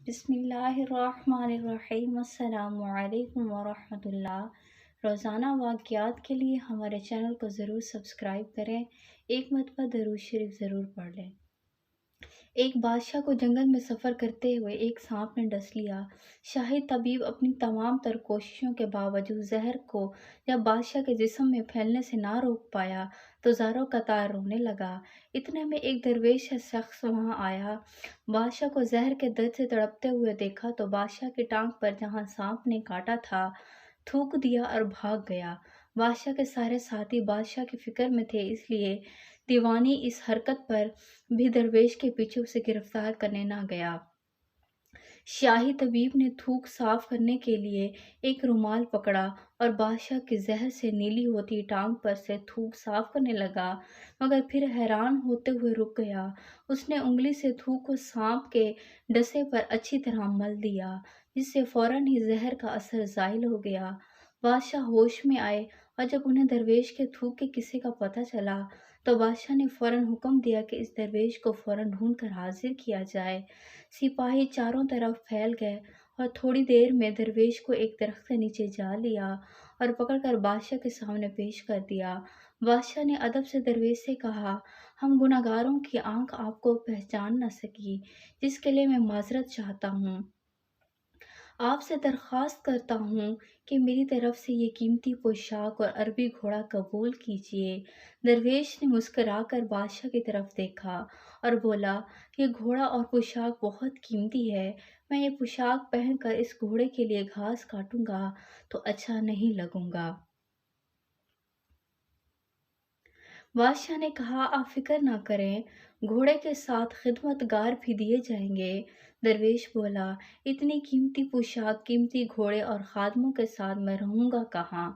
بسم اللہ الرحمن الرحیم۔ السلام علیکم ورحمۃ اللہ۔ روزانہ واقعات کے لیے ہمارے چینل کو ضرور سبسکرائب کریں، ایک مرتبہ درود شریف ضرور پڑھ لیں۔ ایک بادشاہ کو جنگل میں سفر کرتے ہوئے ایک سانپ نے ڈس لیا۔ شاہی طبیب اپنی تمام تر کوششوں کے باوجود زہر کو جب بادشاہ کے جسم میں پھیلنے سے نہ روک پایا تو زاروں قطار رونے لگا۔ اتنے میں ایک درویش شخص وہاں آیا۔ بادشاہ کو زہر کے درد سے تڑپتے ہوئے دیکھا تو بادشاہ کی ٹانگ پر جہاں سانپ نے کاٹا تھا تھوک دیا اور بھاگ گیا۔ بادشاہ کے سارے ساتھی بادشاہ کی فکر میں تھے، اس لیے دیوانی اس حرکت پر بھی درویش کے پیچھے اسے گرفتار کرنے نہ گیا۔ شاہی طبیب نے تھوک صاف کرنے کے لیے ایک رومال پکڑا اور بادشاہ کی زہر سے نیلی ہوتی ٹانگ پر سے تھوک صاف کرنے لگا، مگر پھر حیران ہوتے ہوئے رک گیا۔ اس نے انگلی سے تھوک کو سانپ کے ڈسے پر اچھی طرح مل دیا، جس سے فوراً ہی زہر کا اثر زائل ہو گیا۔ بادشاہ ہوش میں آئے اور جب انہیں درویش کے تھوک کے قصے کا پتہ چلا تو بادشاہ نے فوراً حکم دیا کہ اس درویش کو فوراً ڈھونڈ کر حاضر کیا جائے۔ سپاہی چاروں طرف پھیل گئے اور تھوڑی دیر میں درویش کو ایک درخت کے نیچے جا لیا اور پکڑ کر بادشاہ کے سامنے پیش کر دیا۔ بادشاہ نے ادب سے درویش سے کہا، ہم گنہگاروں کی آنکھ آپ کو پہچان نہ سکی، جس کے لیے میں معذرت چاہتا ہوں۔ آپ سے درخواست کرتا ہوں کہ میری طرف سے یہ قیمتی پوشاک اور عربی گھوڑا قبول کیجیے۔ درویش نے مسکرا کر بادشاہ کی طرف دیکھا اور بولا، یہ گھوڑا اور پوشاک بہت قیمتی ہے۔ میں یہ پوشاک پہن کر اس گھوڑے کے لیے گھاس کاٹوں گا تو اچھا نہیں لگوں گا۔ بادشاہ نے کہا، آپ فکر نہ کریں، گھوڑے کے ساتھ خدمت گار بھی دیے جائیں گے۔ درویش بولا، اتنی قیمتی پوشاک، قیمتی گھوڑے اور خادموں کے ساتھ میں رہوں گا کہاں؟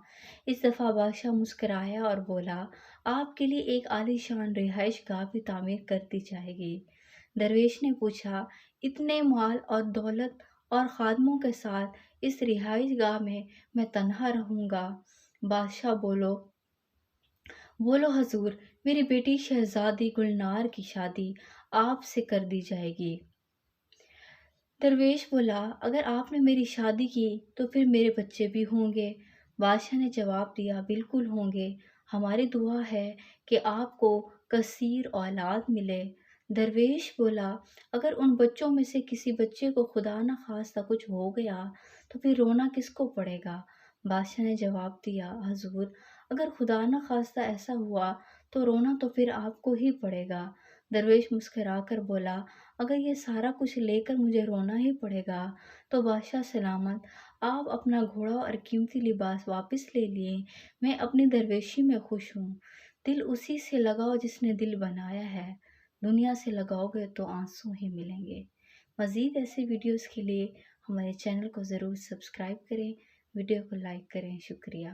اس دفعہ بادشاہ مسکرایا اور بولا، آپ کے لیے ایک عالی شان رہائش گاہ بھی تعمیر کر دی جائے گی۔ درویش نے پوچھا، اتنے مال اور دولت اور خادموں کے ساتھ اس رہائش گاہ میں تنہا رہوں گا؟ بادشاہ بولو حضور، میری بیٹی شہزادی گلنار کی شادی آپ سے کر دی جائے گی۔ درویش بولا، اگر آپ نے میری شادی کی تو پھر میرے بچے بھی ہوں گے؟ بادشاہ نے جواب دیا، بالکل ہوں گے، ہماری دعا ہے کہ آپ کو کثیر اولاد ملے۔ درویش بولا، اگر ان بچوں میں سے کسی بچے کو خدا نہ خواستہ کچھ ہو گیا تو پھر رونا کس کو پڑے گا؟ بادشاہ نے جواب دیا، حضور، اگر خدا نہ خواستہ ایسا ہوا تو رونا تو پھر آپ کو ہی پڑے گا۔ درویش مسکرا کر بولا، اگر یہ سارا کچھ لے کر مجھے رونا ہی پڑے گا تو بادشاہ سلامت، آپ اپنا گھوڑا اور قیمتی لباس واپس لے لیے، میں اپنی درویشی میں خوش ہوں۔ دل اسی سے لگاؤ جس نے دل بنایا ہے، دنیا سے لگاؤ گے تو آنسو ہی ملیں گے۔ مزید ایسے ویڈیوز کے لیے ہمارے چینل کو ضرور سبسکرائب کریں، ویڈیو کو لائک کریں۔ شکریہ۔